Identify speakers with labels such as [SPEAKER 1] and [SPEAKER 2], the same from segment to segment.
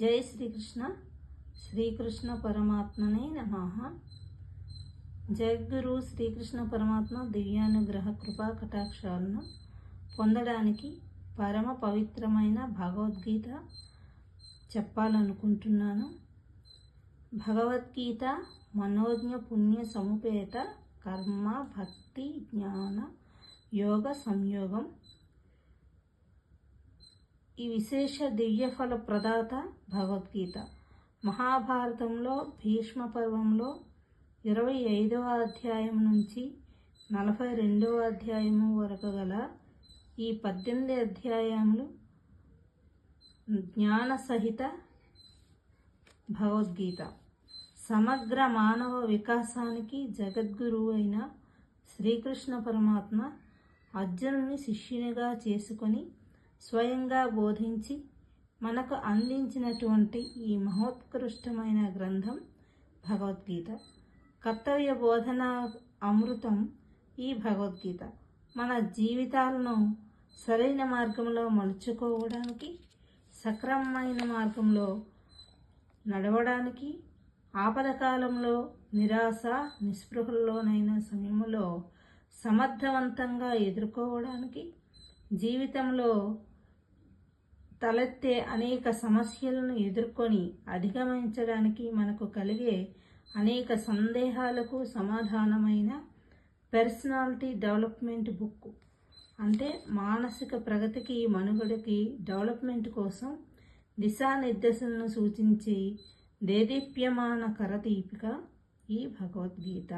[SPEAKER 1] జై శ్రీకృష్ణ. శ్రీకృష్ణ పరమాత్మనే నమః. జగద్గురు శ్రీకృష్ణ పరమాత్మ దివ్యానుగ్రహ కృపా కటాక్షాలను పొందడానికి పరమ పవిత్రమైన భగవద్గీత చెప్పాలనుకుంటున్నాను. భగవద్గీత మనోజ్ఞ పుణ్య సముపేత కర్మ భక్తి జ్ఞాన యోగ సంయోగం. ఈ విశేష దివ్యఫల ప్రదాత భగవద్గీత మహాభారతంలో భీష్మ పర్వంలో 25వ అధ్యాయం నుంచి 42వ అధ్యాయము వరకు గల ఈ 18 అధ్యాయములు జ్ఞాన సహిత భగవద్గీత. సమగ్ర మానవ వికాసానికి జగద్గురువు అయిన శ్రీకృష్ణ పరమాత్మ అర్జునుని శిష్యునిగా చేసుకొని స్వయంగా బోధించి మనకు అందించినటువంటి ఈ మహోత్కృష్టమైన గ్రంథం భగవద్గీత. కర్తవ్య బోధన అమృతం ఈ భగవద్గీత. మన జీవితాలను సరైన మార్గంలో మలుచుకోవడానికి, సక్రమమైన మార్గంలో నడవడానికి, ఆపదకాలంలో నిరాశ నిస్పృహల్లోనైన సమయంలో సమర్థవంతంగా ఎదుర్కోవడానికి, జీవితంలో తలెత్తే అనేక సమస్యలను ఎదుర్కొని అధిగమించడానికి మనకు కలిగే అనేక సందేహాలకు సమాధానమైన పర్సనాలిటీ డెవలప్మెంట్ బుక్. అంటే మానసిక ప్రగతికి, మనుగడకి, డెవలప్మెంట్ కోసం దిశానిర్దేశాలను సూచించే దేదీప్యమాన కరదీపిక ఈ భగవద్గీత.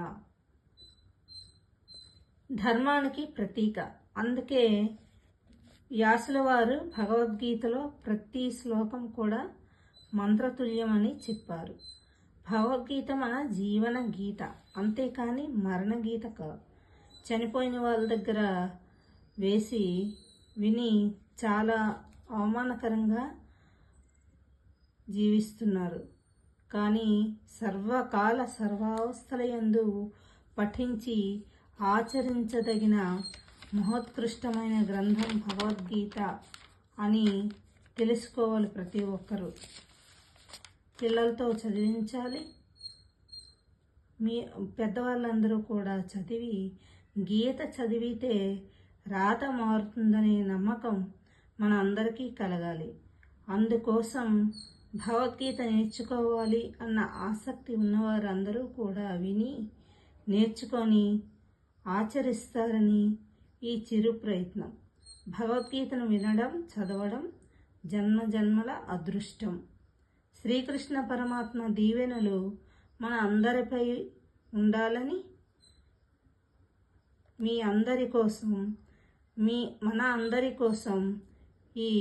[SPEAKER 1] ధర్మానికి ప్రతీక. అందుకే వ్యాసుల వారు భగవద్గీతలో ప్రతి శ్లోకం కూడా మంత్రతుల్యమని చెప్పారు. భగవద్గీత మన జీవన గీత, అంతేకాని మరణ గీత కాదు. చనిపోయిన వాళ్ళ దగ్గర వేసి విని చాలా అవమానకరంగా జీవిస్తున్నారు. కానీ సర్వకాల సర్వావస్థలయందు పఠించి ఆచరించదగిన మహోత్కృష్టమైన గ్రంథం భగవద్గీత అని తెలుసుకోవాలి ప్రతి ఒక్కరూ. పిల్లలతో చదివించాలి. మీ పెద్దవాళ్ళందరూ కూడా చదివి, గీత చదివితే రాత మారుతుందనే నమ్మకం మన అందరికీ కలగాలి. అందుకోసం భగవద్గీత నేర్చుకోవాలి అన్న ఆసక్తి ఉన్నవారందరూ కూడా విని నేర్చుకొని ఆచరిస్తారని ఈ చిరు ప్రయత్నం. భగవద్గీతను వినడం, చదవడం జన్మ జన్మల అదృష్టం. శ్రీకృష్ణ పరమాత్మ దీవెనలు మన అందరిపై ఉండాలని మన అందరి కోసం ఈ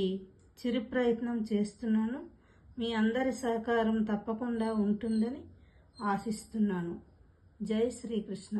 [SPEAKER 1] చిరు ప్రయత్నం చేస్తున్నాను. మీ అందరి సహకారం తప్పకుండా ఉంటుందని ఆశిస్తున్నాను. జై శ్రీకృష్ణ.